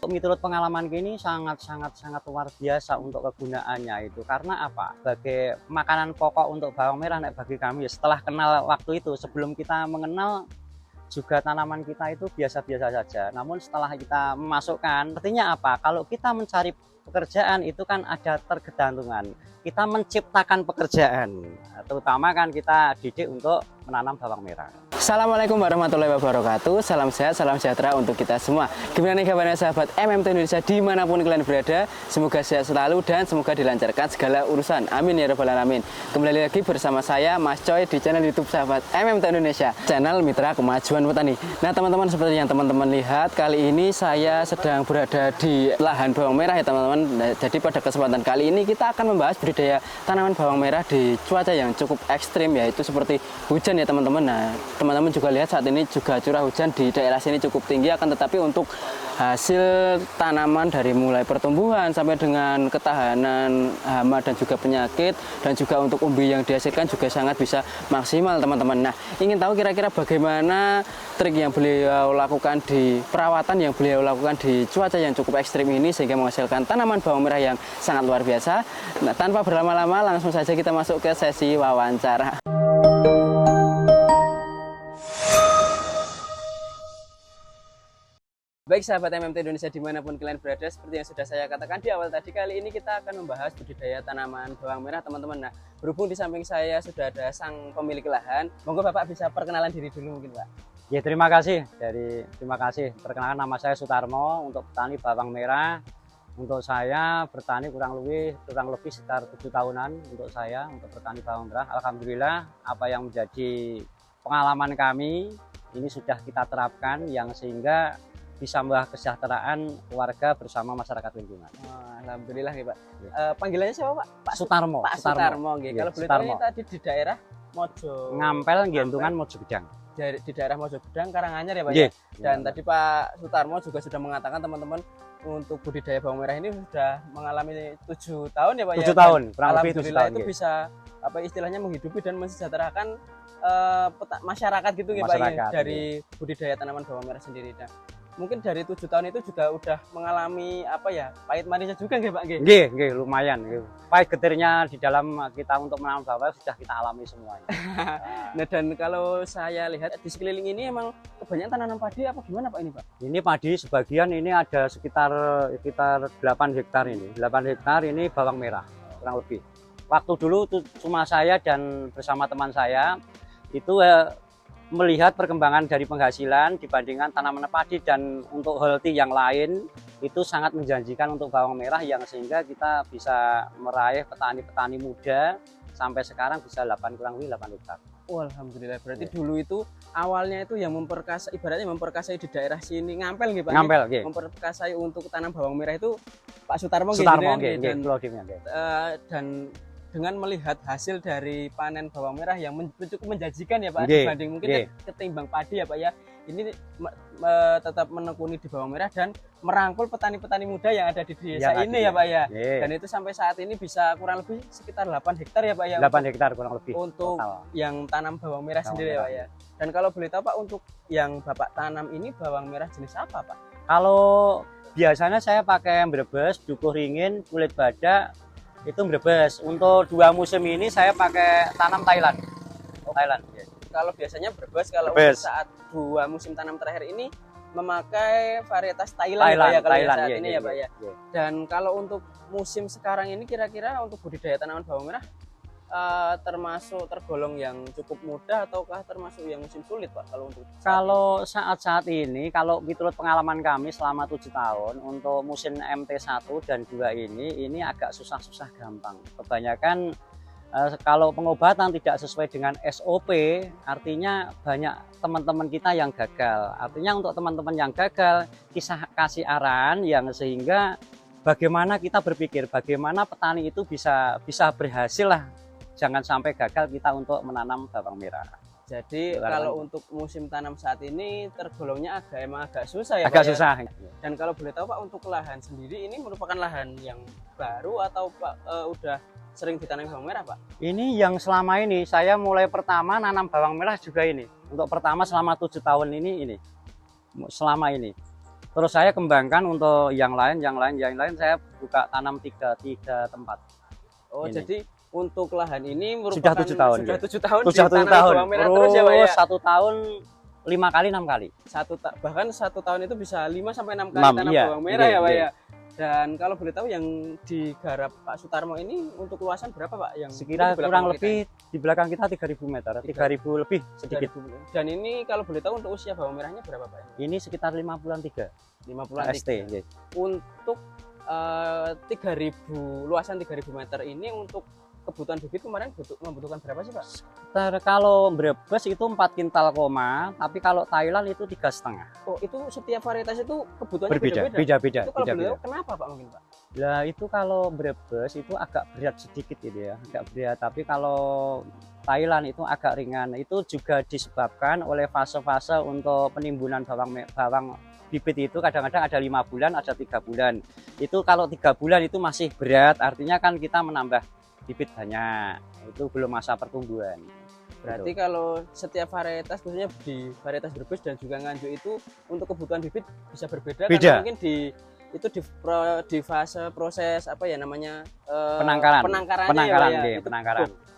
Menurut pengalaman ini sangat luar biasa untuk kegunaannya itu. Karena apa? Sebagai makanan pokok untuk bawang merah bagi kami setelah kenal waktu itu, sebelum kita mengenal juga tanaman kita itu biasa-biasa saja. Namun setelah kita memasukkan, artinya apa? Kalau kita mencari pekerjaan itu kan ada tergantungan. Kita menciptakan pekerjaan, terutama kan kita didik untuk menanam bawang merah. Assalamualaikum warahmatullahi wabarakatuh. Salam sehat, salam sejahtera untuk kita semua. Gimana nih kabarnya sahabat MMT Indonesia dimanapun kalian berada? Semoga sehat selalu dan semoga dilancarkan segala urusan. Amin ya rabbal alamin. Kembali lagi bersama saya Mas Coy di channel YouTube sahabat MMT Indonesia, channel Mitra Kemajuan Petani. Nah teman-teman, seperti yang teman-teman lihat, kali ini saya sedang berada di lahan bawang merah ya teman-teman. Nah, jadi pada kesempatan kali ini kita akan membahas budidaya tanaman bawang merah di cuaca yang cukup ekstrim, yaitu seperti hujan ya teman-teman. Nah teman-teman juga lihat saat ini juga curah hujan di daerah sini cukup tinggi, akan tetapi untuk hasil tanaman dari mulai pertumbuhan sampai dengan ketahanan hama dan juga penyakit, dan juga untuk umbi yang dihasilkan juga sangat bisa maksimal teman-teman. Nah ingin tahu kira-kira bagaimana trik yang beliau lakukan di perawatan yang beliau lakukan di cuaca yang cukup ekstrim ini sehingga menghasilkan tanaman bawang merah yang sangat luar biasa. Nah tanpa berlama-lama langsung saja kita masuk ke sesi wawancara. Baik sahabat MMT Indonesia dimanapun kalian berada, seperti yang sudah saya katakan di awal tadi, kali ini kita akan membahas budidaya tanaman bawang merah teman-teman. Nah berhubung di samping saya sudah ada sang pemilik lahan, monggo Bapak bisa perkenalan diri dulu mungkin Pak. Ya terima kasih. Perkenalkan, nama saya Sutarmo, untuk petani bawang merah. Untuk saya bertani kurang lebih sekitar 7 tahunan untuk saya untuk bertani bawang merah. Alhamdulillah apa yang menjadi pengalaman kami ini sudah kita terapkan yang sehingga bisa membawa kesejahteraan warga bersama masyarakat lingkungan. Alhamdulillah nih Pak. Panggilannya siapa Pak? Sutarmo. Pak Sutarmo. Kalau boleh tahu ini tadi di daerah Mojo Ngampel, Gentungan, Mojo Gedang. Di daerah Mojo Gedang, Karanganyar ya Pak ya? Dan tadi Pak Sutarmo juga sudah mengatakan teman-teman untuk budidaya bawang merah ini sudah mengalami 7 tahun ya Pak 7 tahun, kurang lebih 7 tahun. Itu bisa apa istilahnya menghidupi dan mensejahterakan masyarakat gitu ya Pak ya, dari budidaya tanaman bawang merah sendiri. Nah, mungkin dari 7 tahun itu juga udah mengalami apa ya, pahit manisnya juga nggih Pak? Nggih, lumayan. Pahit getirnya di dalam kita untuk menanam bawang sudah kita alami semuanya. Nah dan kalau saya lihat di sekeliling ini emang kebanyakan tanaman padi apa gimana Pak ini Pak? Ini padi sebagian, ini ada sekitar 8 hektar ini. 8 hektar ini bawang merah kurang lebih. Waktu dulu cuma saya dan bersama teman saya itu melihat perkembangan dari penghasilan dibandingkan tanaman padi dan untuk healthy yang lain itu sangat menjanjikan untuk bawang merah, yang sehingga kita bisa meraih petani-petani muda sampai sekarang bisa kurang lebih 8 hektar. Oh, alhamdulillah. Berarti dulu itu awalnya itu yang ibaratnya memperkasai di daerah sini Ngampel gitu Pak. Ngampel, memperkasai untuk tanam bawang merah itu Pak Sutarmo dan dengan melihat hasil dari panen bawang merah yang cukup menjanjikan ya Pak, dibanding mungkin ketimbang padi ya Pak ya, ini tetap menekuni di bawang merah dan merangkul petani-petani muda yang ada di desa ini ya Pak ya. Dan itu sampai saat ini bisa kurang lebih sekitar 8 hektar ya Pak ya. 8 hektar kurang lebih untuk total yang tanam bawang merah sendiri ya Pak ya. Dan kalau boleh tahu Pak, untuk yang Bapak tanam ini bawang merah jenis apa Pak? Kalau biasanya saya pakai Brebes, Dukuh Ringin, Kulit Badak, itu Brebes. Untuk 2 musim ini saya pakai tanam Thailand. Thailand. Kalau biasanya Brebes, kalau saat 2 musim tanam terakhir ini memakai varietas Thailand ya kalau saat ini ya Pak ya. Dan kalau untuk musim sekarang ini kira-kira untuk budidaya tanaman bawang merah tergolong yang cukup mudah ataukah termasuk yang musim sulit Pak kalau saat ini, kalau menurut pengalaman kami selama 7 tahun untuk musim MT1 dan 2 ini agak susah gampang. Kebanyakan kalau pengobatan tidak sesuai dengan SOP, artinya banyak teman-teman kita yang gagal. Artinya untuk teman-teman yang gagal, kita kasih arahan yang sehingga bagaimana kita berpikir, bagaimana petani itu bisa berhasil lah. Jangan sampai gagal kita untuk menanam bawang merah. Jadi kalau untuk musim tanam saat ini tergolongnya agak susah ya Pak? Susah. Dan kalau boleh tahu Pak, untuk lahan sendiri ini merupakan lahan yang baru atau Pak udah sering ditanam bawang merah Pak? Ini yang selama ini saya mulai pertama nanam bawang merah juga ini. Untuk pertama selama 7 tahun ini selama ini. Terus saya kembangkan untuk yang lain saya buka tanam tiga tempat. Oh, Ini. jadi untuk lahan ini Sudah 7 tahun. Sudah 7 tahun. Sudah 7 tahun. Bawang merah terus ya, Pak ya? 1 tahun 5 kali 6 kali. Bahkan 1 tahun itu bisa 5 sampai 6 kali 6, tanam iya, bawang merah ya, Pak iya. ya. Dan kalau boleh tahu yang digarap Pak Sutarmo ini untuk luasan berapa, Pak? Yang Sekira kurang lebih di belakang kita 3.000 meter, 3.000 lebih sedikit. Dan ini kalau boleh tahu untuk usia bawang merahnya berapa, Pak? Ini sekitar 5 bulan 3. 5 bulan ST. tiga. Untuk 3.000 luasan 3.000 meter ini untuk kebutuhan bibit kemarin membutuhkan berapa sih, Pak? Kalau Brebes itu 4 kintal koma, tapi kalau Thailand itu 3,5. Oh, itu setiap varietas itu kebutuhannya Beda-beda. Itu kalau boleh tahu kenapa, Pak, mungkin, Pak? Lah itu kalau Brebes itu agak berat sedikit gitu ya, agak berat. Tapi kalau Thailand itu agak ringan. Itu juga disebabkan oleh fase-fase untuk penimbunan bawang bibit itu kadang-kadang ada 5 bulan, ada 3 bulan. Itu kalau 3 bulan itu masih berat, artinya kan kita menambah bibit banyak, itu belum masa pertumbuhan. Berarti kalau setiap varietas, khususnya di varietas Brebes dan juga Nganjuk itu untuk kebutuhan bibit bisa berbeda. Karena mungkin di fase proses apa ya namanya penangkaran.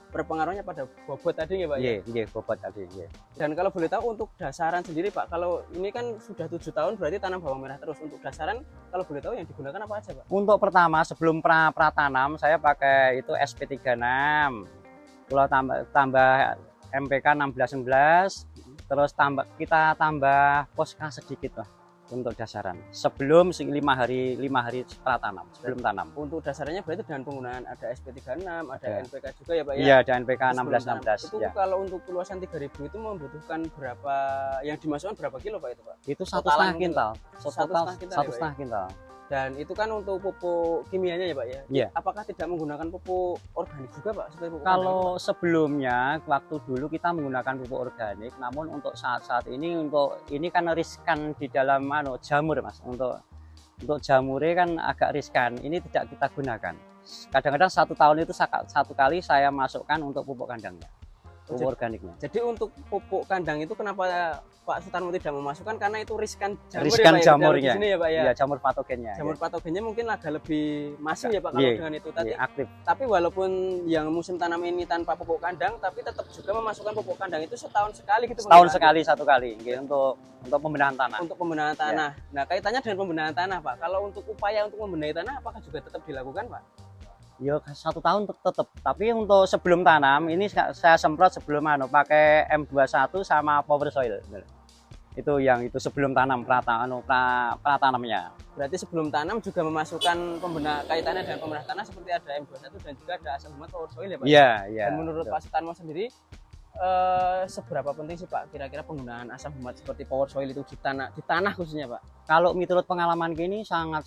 Berpengaruhnya pada bobot tadi ya, Pak? Iya, bobot tadi. Iya. Dan kalau boleh tahu untuk dasaran sendiri, Pak, kalau ini kan sudah 7 tahun berarti tanam bawang merah terus. Untuk dasaran kalau boleh tahu yang digunakan apa aja, Pak? Untuk pertama sebelum pratanam saya pakai itu SP36. Kalau tambah MPK 1611, terus kita tambah Posca sedikit lah untuk dasaran sebelum 5 hari pratanam, sebelum tanam. Untuk dasarannya berarti dengan penggunaan ada SP36, ada NPK juga ya, Pak ya? Iya, ada NPK 1616. Itu ya. Kalau untuk luasan 3.000 itu membutuhkan berapa, yang dimasukkan berapa kilo, Pak, itu, Pak? Itu 1,5 kintal. 1,5 kintal. Dan itu kan untuk pupuk kimianya ya, Pak ya? Iya. Apakah tidak menggunakan pupuk organik juga, Pak? Kalau sebelumnya, waktu dulu kita menggunakan pupuk organik, namun untuk saat ini kan riskan di dalam jamur, Mas. Untuk jamurnya kan agak riskan. Ini tidak kita gunakan. Kadang-kadang 1 tahun itu 1 kali saya masukkan untuk pupuk kandangnya, pupuk organiknya. Jadi untuk pupuk kandang itu kenapa Pak Sutarmo tidak memasukkan? Karena itu riskan jamur, riskan ya, Pak, jamurnya. Di sini ya, Pak ya? Iya, jamur patogennya. Jamur patogennya mungkin agak lebih masif ya, Pak, kalau dengan itu tadi. Aktif. Tapi walaupun yang musim tanam ini tanpa pupuk kandang, tapi tetap juga memasukkan pupuk kandang itu setahun sekali gitu. Setahun sekali, 1 kali. Untuk pembenahan tanah. Untuk pembenahan tanah. Ya. Nah, kaitannya dengan pembenahan tanah, Pak. Kalau untuk upaya untuk membenahi tanah, apakah juga tetap dilakukan, Pak? Ya 1 tahun tetap. Tapi untuk sebelum tanam ini saya semprot sebelum pakai M21 sama Power Soil. Itu sebelum tanam pratanamnya. Berarti sebelum tanam juga memasukkan kaitannya dengan pembenahan tanah seperti ada M21 dan juga ada asam humat Power Soil ya, Pak? Iya. Dan menurut Pak Sutarmo sendiri seberapa penting sih, Pak, kira-kira penggunaan asam humat seperti Power Soil itu di tanah khususnya, Pak? Kalau menurut pengalaman gini sangat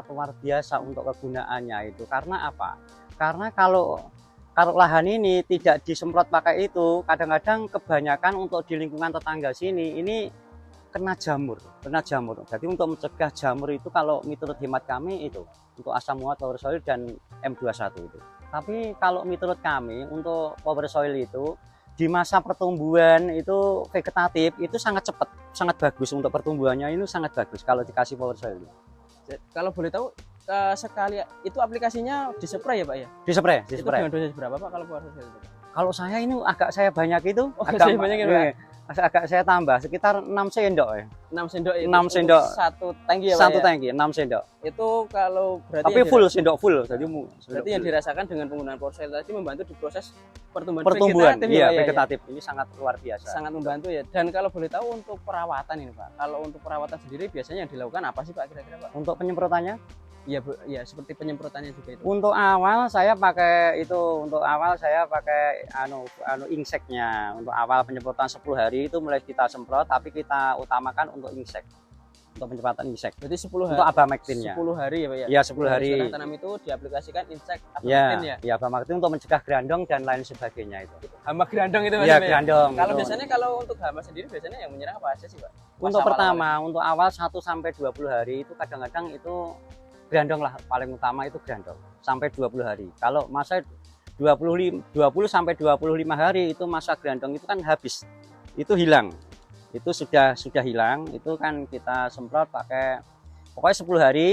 luar biasa untuk kegunaannya itu. Karena apa? Karena kalau lahan ini tidak disemprot pakai itu, kadang-kadang kebanyakan untuk di lingkungan tetangga sini ini kena jamur. Jadi untuk mencegah jamur itu kalau menurut hemat kami itu untuk asam humat Power Soil dan M21 itu. Tapi kalau menurut kami untuk Power Soil itu di masa pertumbuhan itu vegetatif itu sangat cepat, sangat bagus untuk pertumbuhannya, ini sangat bagus kalau dikasih Power Soil. Kalau boleh tahu sekali itu aplikasinya dispray ya, Pak ya? Dispray. Itu dengan dosis berapa, Pak, kalau Power Soil itu? Kalau saya ini agak saya banyak itu, agak banyak ya, Pak? Agak saya tambah sekitar 6 sendok ya. 6 sendok itu 6 sendok. 1 tangki ya, Pak? 1 tangki, 6 sendok. Itu kalau berarti tapi full sendok full. Jadi berarti yang dirasakan dengan penggunaan Power Soil tadi membantu di proses pertumbuhan vegetatif, iya, vegetatif. Ini sangat luar biasa. Sangat membantu ya. Dan kalau boleh tahu untuk perawatan ini, Pak. Kalau untuk perawatan sendiri biasanya yang dilakukan apa sih, Pak, kira-kira, Pak? Untuk penyemprotannya? Iya, Bu. Ya, seperti penyemprotannya juga itu. Untuk awal saya pakai inseknya. Untuk awal penyemprotan 10 hari itu mulai kita semprot, tapi kita utamakan untuk insek. Untuk penyemprotan insek. Berarti 10 hari. Untuk abamectinnya. 10 hari ya, Pak ya? Iya, 10 hari. Setelah tanam itu diaplikasikan insek abamectin ya? Iya, abamectin untuk mencegah grandong dan lain sebagainya itu. Hama grandong itu, Mas? Iya, grandong. Kalau biasanya kalau untuk hama sendiri biasanya yang menyerang apa aja sih, Pak? Untuk pertama, untuk awal 1 sampai 20 hari itu kadang-kadang itu grandong lah, paling utama itu grandong sampai 20 hari. Kalau masa 20 sampai 25 hari itu masa grandong itu kan habis. Itu hilang. itu sudah hilang. Itu kan kita semprot pakai pokoknya 10 hari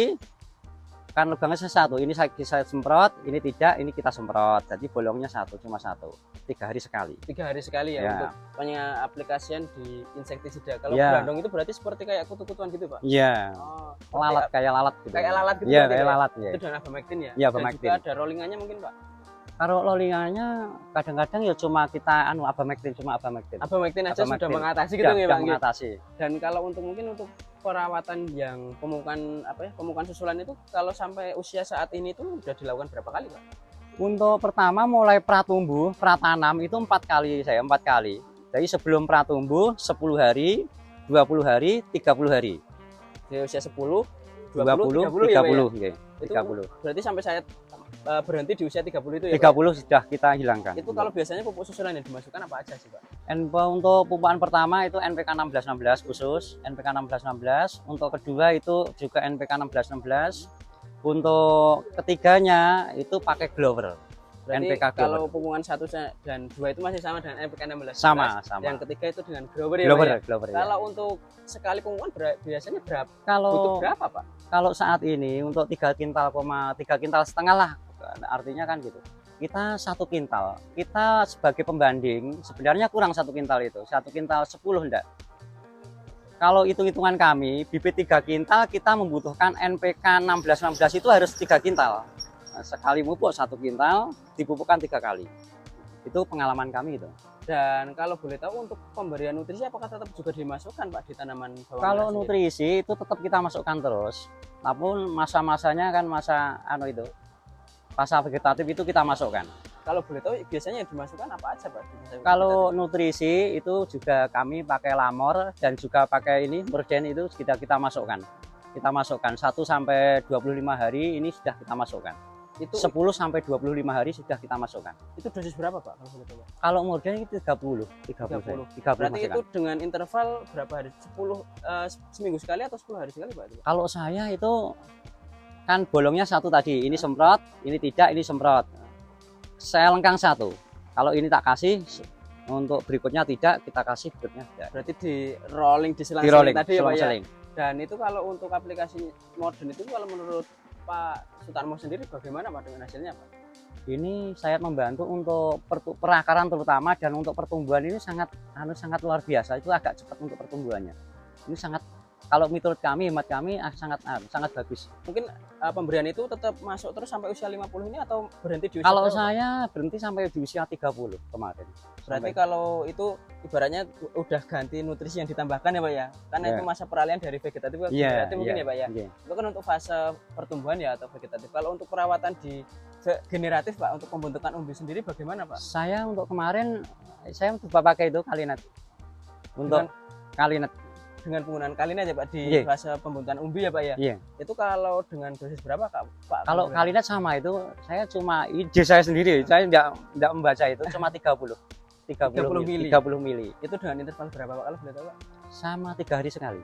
kan lubangnya satu, ini saya semprot, ini tidak, ini kita semprot, jadi bolongnya cuma satu, 3 hari sekali. 3 hari sekali ya, Ya. untuk aplikasian di insektisida. Kalau Ya. berandong itu berarti seperti kayak kutu-kutuan gitu Pak? Iya. Oh, Lalat, kayak lalat gitu. kayak lalat gitu. Iya, berarti kayak ya? lalat ya. Itu dengan abamectin ya? Iya, Dan abamectin. juga ada rollingannya mungkin Pak? Kalau rollingannya kadang-kadang ya cuma kita abamectin, Abamectin aja Abamectin. sudah mengatasi gitu Sudah ya Pak? mengatasi. Dan kalau mungkin untuk perawatan yang pemupukan susulan itu kalau sampai usia saat ini itu sudah dilakukan berapa kali Pak? Untuk pertama mulai pratumbuh, pratanam itu 4 kali saya, 4 kali. Jadi sebelum pratumbuh 10 hari, 20 hari, 30 hari. Di usia 10, 20, 30 ya Pak ya? nggih, Itu 30. berarti sampai saya berhenti di usia 30 itu ya Pak? 30 sudah kita hilangkan. Itu kalau biasanya pupuk susulan yang dimasukkan apa aja sih Pak? Untuk pupukan pertama itu NPK 1616 khusus, NPK 1616. Untuk kedua itu juga NPK 1616. Untuk ketiganya itu pakai Glover. Berarti NPK kalau Glover. pupungan 1 dan 2 itu masih sama dengan NPK 16? Sama. Yang ketiga itu dengan Glover ya Pak ya? Glover ya. Kalau untuk sekali pupungan biasanya butuh Kalau berapa Pak? kalau saat ini untuk 3 kintal setengah lah, artinya kan gitu. Kita 1 kintal, kita sebagai pembanding sebenarnya kurang 1 kintal itu, 1 kintal 10 enggak. Kalau hitung-hitungan kami, bibit 3 kintal kita membutuhkan NPK 1616 itu harus 3 kintal. Nah, sekali pupuk 1 kintal dipupukkan 3 kali. Itu pengalaman kami itu. Dan kalau boleh tahu untuk pemberian nutrisi apakah tetap juga dimasukkan Pak di tanaman bawang Kalau merah nutrisi itu tetap kita masukkan terus. Namun masa-masanya kan masa fase vegetatif itu kita masukkan. Kalau boleh tahu biasanya yang dimasukkan apa aja Pak? Kalau nutrisi itu juga kami pakai Lamor dan juga pakai Murden itu kita masukkan. Kita masukkan 1 sampai 25 hari ini sudah kita masukkan. Itu 10 sampai 25 hari sudah kita masukkan. itu dosis berapa Pak kalau boleh tahu? Kalau Murden itu 30 Berarti itu masukkan. dengan interval berapa hari? 10 seminggu sekali atau 10 hari sekali Pak? Kalau saya itu kan bolongnya 1 tadi, ini semprot, ini tidak, ini semprot. Saya lengkang 1. Kalau ini tak kasih, untuk berikutnya tidak, kita kasih berikutnya tidak. Berarti di rolling Di diselang-seling rolling, tadi ya Pak ya? selang-seling. Dan itu kalau untuk aplikasi modern itu kalau menurut Pak Sutarmo sendiri bagaimana Pak dengan hasilnya Pak? Ini saya membantu untuk perakaran terutama, dan untuk pertumbuhan ini sangat luar biasa. Itu agak cepat untuk pertumbuhannya. Ini sangat, kalau menurut kami, hemat kami sangat bagus. Mungkin pemberian itu tetap masuk terus sampai usia 50 ini atau berhenti di usia Kalau berapa, Pak? saya berhenti sampai di usia 30 kemarin. Berarti kalau itu ibaratnya udah ganti nutrisi yang ditambahkan ya Pak ya? Karena Ya. itu masa peralihan dari vegetatif ke Iya, generatif mungkin iya, ya Pak ya? iya. Itu kan untuk fase pertumbuhan ya atau vegetatif. Kalau untuk perawatan di generatif Pak, untuk pembentukan umbi sendiri bagaimana Pak? Saya untuk kemarin saya coba pakai itu Kalinet. Untuk Kalinet. Dengan penggunaan kalian aja Pak di Iya. fase pembentukan umbi ya Pak ya? Iya. Itu kalau dengan dosis berapa Pak? Kalau Kalinet sama itu saya cuma ide saya sendiri. Saya enggak membaca itu, cuma 30 mili. 30 mili. Itu dengan interval berapa Pak kalau boleh tahu Pak? Sama 3 hari sekali.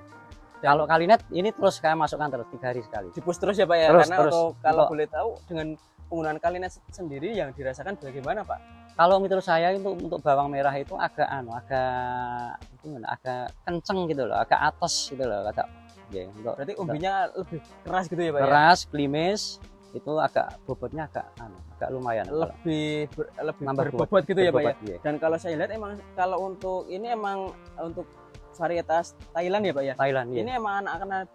Kalau Kalinet ini terus saya masukkan terus 3 hari sekali. Dipus terus ya Pak ya? Terus, Karena terus. kalau Untuk- boleh tahu dengan penggunaan kalian sendiri yang dirasakan bagaimana Pak? Kalau menurut saya untuk bawang merah itu agak kenceng gitu loh, agak atas gitu loh, ya, Berarti umbinya lebih keras gitu ya Pak ya? keras, klimis, itu agak bobotnya agak lumayan. Lebih Nambah berbobot gitu ya Pak ya? berbobot, iya. Dan kalau saya lihat emang kalau untuk ini emang untuk varietas Thailand ya Pak ya? Thailand ya. Ini emang anak-anak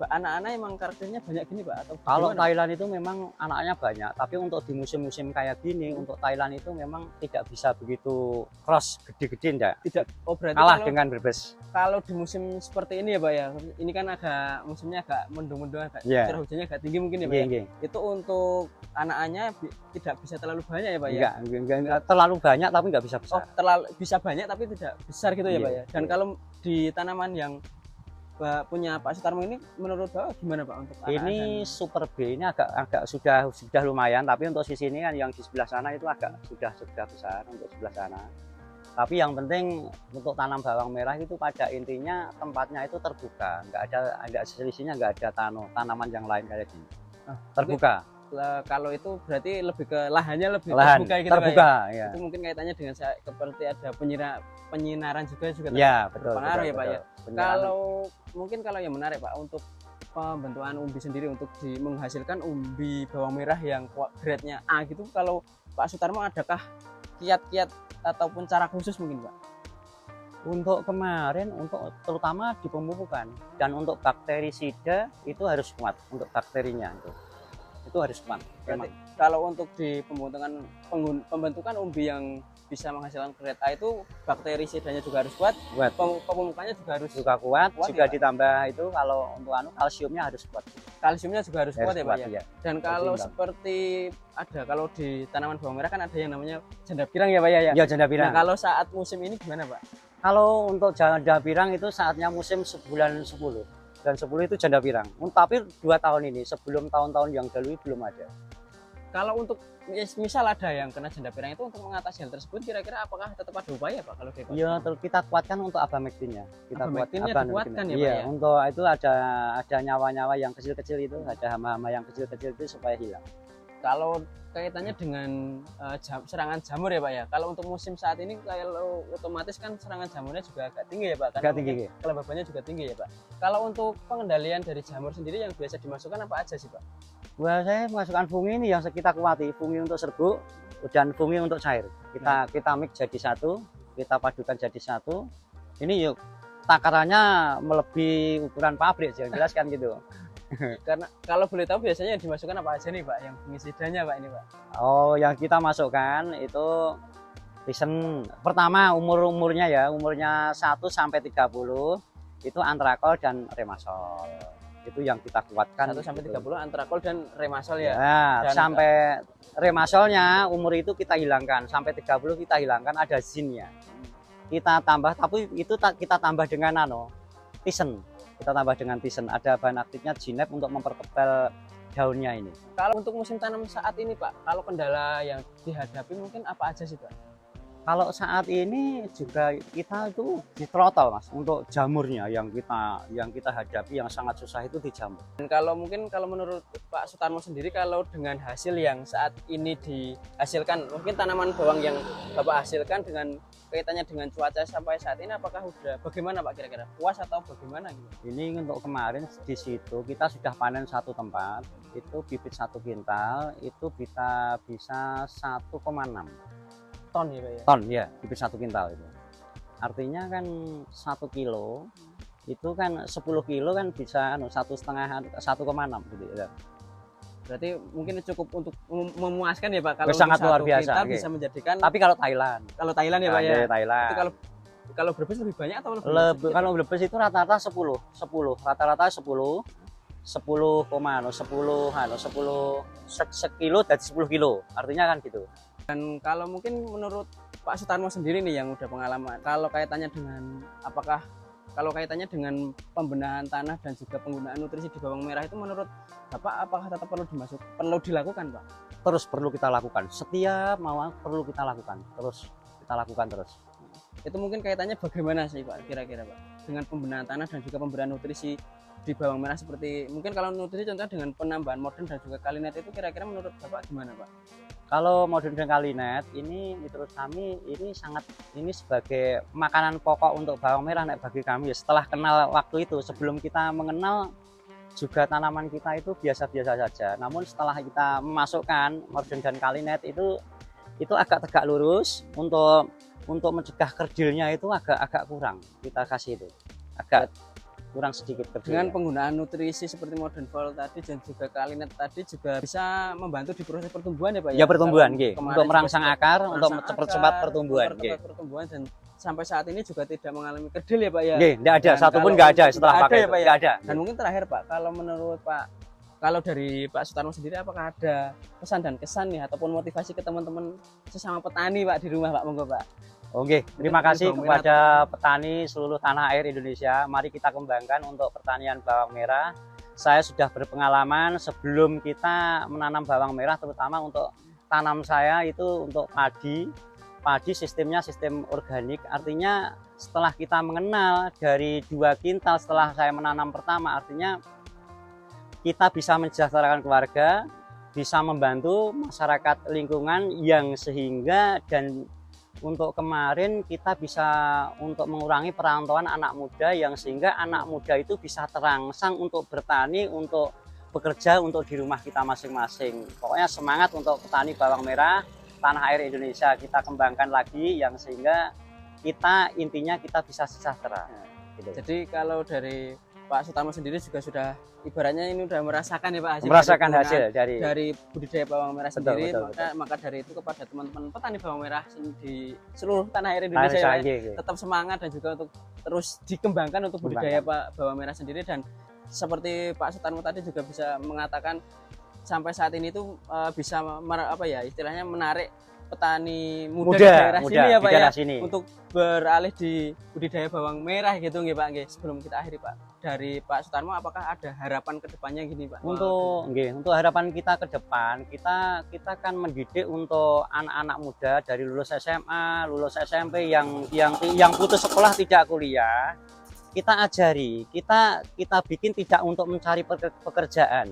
emang karakternya banyak gini Pak atau Kalau gimana? Thailand itu memang anaknya banyak, tapi untuk di musim-musim kayak gini, untuk Thailand itu memang tidak bisa begitu cross gede-gede enggak. Tidak, oh berarti Kalah kalau, dengan Brebes. kalau di musim seperti ini ya Pak ya, ini kan musimnya agak mendung-mendung, agak Iya. curah hujannya agak tinggi mungkin ya Pak ya? Iya. Itu untuk anak-anaknya tidak bisa terlalu banyak ya Pak ya? Enggak terlalu banyak tapi nggak bisa Oh, besar. terlalu bisa banyak tapi tidak besar gitu ya Iya, Pak ya. Dan iya. kalau di tanaman yang punya Pak Sutarmo ini menurut Bapak gimana Pak untuk anak Ini Super B ini agak sudah lumayan, tapi untuk sisi ini kan yang di sebelah sana itu agak sudah besar untuk sebelah sana. Tapi yang penting untuk tanam bawang merah itu pada intinya tempatnya itu terbuka, nggak ada selisihnya, nggak ada tanaman yang lain kayak gini. Terbuka. Kalau itu berarti lebih ke lahannya lebih Lahan terbuka gitu terbuka, Pak ya. ya. Itu mungkin kaitannya dengan seperti ada penyinaran juga Ya, betul. berpengaruh betul, ya Pak betul. ya. Penyerahan. Mungkin kalau yang menarik Pak untuk pembentukan umbi sendiri untuk menghasilkan umbi bawang merah yang grade-nya A gitu, kalau Pak Sutarmo adakah kiat-kiat ataupun cara khusus mungkin Pak? Untuk kemarin, untuk terutama di pemupukan dan untuk bakterisida itu harus kuat untuk bakterinya itu harus kuat. Berarti kalau untuk di pembentukan umbi yang bisa menghasilkan grade A itu bakterisidanya juga harus kuat, pemupukannya juga harus kuat juga ya, ditambah itu kalau untuk kalsiumnya harus kuat. Kalsiumnya juga harus kuat ya Pak ya. Ya. Dan kalau seperti kalau di tanaman bawang merah kan ada yang namanya janda pirang ya Pak ya. Ya, janda pirang. Nah, kalau saat musim ini gimana Pak? Kalau untuk janda pirang itu saatnya musim bulan 10. Dan 10 itu janda pirang. Tapi 2 tahun ini, sebelum tahun-tahun yang dahulu belum ada. Kalau untuk misal ada yang kena janda pirang itu, untuk mengatasi hal tersebut kira-kira apakah tetap ada upaya Pak kalau Iya, kita kuatkan untuk abamectinnya. Kita dikuatkan ya Pak iya, ya? untuk itu ada nyawa-nyawa yang kecil-kecil itu, ada hama-hama yang kecil-kecil itu supaya hilang. Kalau kaitannya dengan serangan jamur ya Pak ya. Kalau untuk musim saat ini kalau otomatis kan serangan jamurnya juga agak tinggi ya Pak. Agak tinggi. Kelembabannya juga tinggi ya Pak. Kalau untuk pengendalian dari jamur sendiri yang biasa dimasukkan apa aja sih Pak? Wah, saya masukkan fungi ini yang kita kuati, fungi untuk serbuk dan fungi untuk cair. Kita mix jadi satu, kita padukan jadi satu. Ini yuk takarannya melebihi ukuran pabrik, yang jelas kan gitu. Karena kalau boleh tahu biasanya yang dimasukkan apa aja nih Pak, yang fungisidanya Pak ini Pak? Oh, yang kita masukkan itu Thyssen. Pertama umurnya 1 sampai 30 itu antrakol dan remasol. Itu yang kita kuatkan. 1 sampai 30 antrakol dan remasol ya. Nah, sampai remasolnya umur itu kita hilangkan, sampai 30 kita hilangkan, ada zinnya. Kita tambah, tapi itu kita tambah dengan Thyssen. Kita tambah dengan Thyssen, ada bahan aktifnya Zinep untuk mempertebal daunnya ini. Kalau untuk musim tanam saat ini Pak, kalau kendala yang dihadapi mungkin apa aja sih Pak? Kalau saat ini juga kita itu di throttle Mas, untuk jamurnya yang kita hadapi yang sangat susah itu di jamur. Dan kalau menurut Pak Sutarmo sendiri, kalau dengan hasil yang saat ini dihasilkan, mungkin tanaman bawang yang Bapak hasilkan dengan kaitannya dengan cuaca sampai saat ini, apakah udah bagaimana Pak kira-kira? Puas atau bagaimana gitu? Ini untuk kemarin di situ kita sudah panen satu tempat, itu bibit 1 kintal, itu kita bisa 1,6 ton ya Pak ya? Ton ya, bibit 1 kintal itu. Artinya kan 1 kilo itu kan 10 kilo kan bisa 1,5 1,6 gitu ya. Berarti mungkin cukup untuk memuaskan ya Pak kalau sangat luar biasa. Kita bisa menjadikan. Tapi kalau Thailand ya Pak ya. Thailand. Itu kalau berbes lebih banyak atau lebih? Kalau berbes itu rata-rata 10, rata-rata 10 sekilo dari 10 kilo. Artinya kan gitu. Dan kalau mungkin menurut Pak Sutarmo sendiri nih yang udah pengalaman, kalau kaitannya dengan pembenahan tanah dan juga penggunaan nutrisi di bawang merah itu menurut Bapak apakah tetap perlu dilakukan Pak? Terus perlu kita lakukan, setiap mawar perlu kita lakukan, terus. Itu mungkin kaitannya bagaimana sih Pak kira-kira Pak dengan pembenahan tanah dan juga pemberian nutrisi di bawang merah, seperti mungkin kalau nutrisi contohnya dengan penambahan modern dan juga kalinet itu kira-kira menurut Bapak gimana Pak? Kalau modern dan kalinet ini menurut kami ini sebagai makanan pokok untuk bawang merah bagi kami. Setelah kenal waktu itu, sebelum kita mengenal juga tanaman kita itu biasa-biasa saja. Namun setelah kita memasukkan modern dan kalinet itu agak tegak lurus, untuk mencegah kerdilnya itu agak kurang. Kita kasih itu agak kurang sedikit kerdilnya. Dengan penggunaan nutrisi seperti Modern Vol tadi dan juga kalinet tadi juga bisa membantu di proses pertumbuhan ya Pak ya? Ya, pertumbuhan untuk merangsang akar, untuk cepat pertumbuhan. Dan sampai saat ini juga tidak mengalami kerdil ya Pak ya? Tidak ada, satupun nggak ada setelah pakai itu. Nggak ada. Dan mungkin terakhir Pak, kalau menurut Pak, kalau dari Pak Sutarmo sendiri apakah ada pesan dan kesan nih ataupun motivasi ke teman-teman sesama petani Pak di rumah Pak, monggo Pak? Oke, terima kasih kepada petani seluruh tanah air Indonesia. Mari kita kembangkan untuk pertanian bawang merah. Saya sudah berpengalaman sebelum kita menanam bawang merah, terutama untuk tanam saya itu untuk padi. Padi sistemnya sistem organik, artinya setelah kita mengenal dari 2 kintal setelah saya menanam pertama, artinya kita bisa mensejahterakan keluarga, bisa membantu masyarakat lingkungan yang sehingga dan untuk kemarin kita bisa untuk mengurangi perantauan anak muda yang sehingga anak muda itu bisa terangsang untuk bertani, untuk bekerja untuk di rumah kita masing-masing. Pokoknya semangat untuk petani bawang merah tanah air Indonesia kita kembangkan lagi yang sehingga kita intinya kita bisa sejahtera. Gitu. Jadi kalau dari Pak Sutarmo sendiri juga sudah ibaratnya ini sudah merasakan ya Pak merasakan hasil dari budidaya bawang merah sendiri, betul. maka dari itu kepada teman-teman petani bawang merah di seluruh tanah air Indonesia tetap semangat dan juga untuk terus dikembangkan untuk budidaya bawang merah sendiri. Dan seperti Pak Sutarmo tadi juga bisa mengatakan sampai saat ini tuh bisa istilahnya menarik petani muda di daerah sini ya Pak ya untuk beralih di budidaya bawang merah gitu nggih Pak nggih. Sebelum kita akhiri Pak, dari Pak Sutarmo apakah ada harapan ke depannya gini Pak? Untuk harapan kita ke depan kita kan mendidik untuk anak-anak muda dari lulus SMA, lulus SMP yang putus sekolah tidak kuliah. Kita ajari, kita bikin tidak untuk mencari pekerjaan.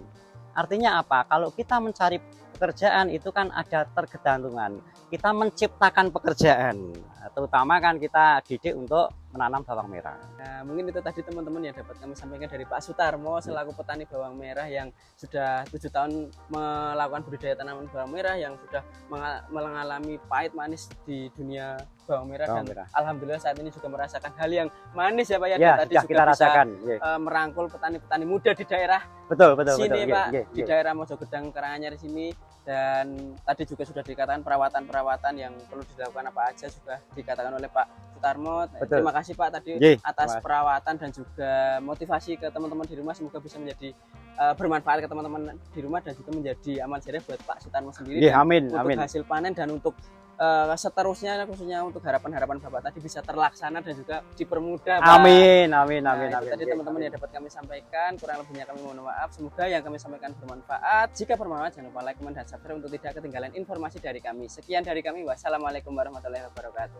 Artinya apa? Kalau kita mencari pekerjaan itu kan ada tergantungan. Kita menciptakan pekerjaan, terutama kan kita didik untuk menanam bawang merah. Nah, mungkin itu tadi teman-teman yang dapat kami sampaikan dari Pak Sutarmo selaku petani bawang merah yang sudah 7 tahun melakukan budidaya tanaman bawang merah, yang sudah mengalami pahit manis di dunia bawang merah dan alhamdulillah saat ini juga merasakan hal yang manis ya Pak ya. Ya, tadi juga kita rasakan merangkul petani-petani muda di daerah sini Pak, di daerah Mojogedang Karanganyar sini. Dan tadi juga sudah dikatakan perawatan yang perlu dilakukan apa aja juga dikatakan oleh Pak Sutarmo. Terima kasih Pak tadi atas perawatan dan juga motivasi ke teman-teman di rumah, semoga bisa menjadi bermanfaat ke teman-teman di rumah dan juga menjadi amal jariah buat Pak Sutarmo sendiri. Amin. Untuk hasil panen dan untuk seterusnya khususnya untuk harapan-harapan Bapak tadi bisa terlaksana dan juga dipermudah Pak. Amin. Tadi teman-teman yang dapat kami sampaikan, kurang lebihnya kami mohon maaf. Semoga yang kami sampaikan bermanfaat. Jika bermanfaat jangan lupa like, comment, dan subscribe untuk tidak ketinggalan informasi dari kami. Sekian dari kami. Wassalamualaikum warahmatullahi wabarakatuh.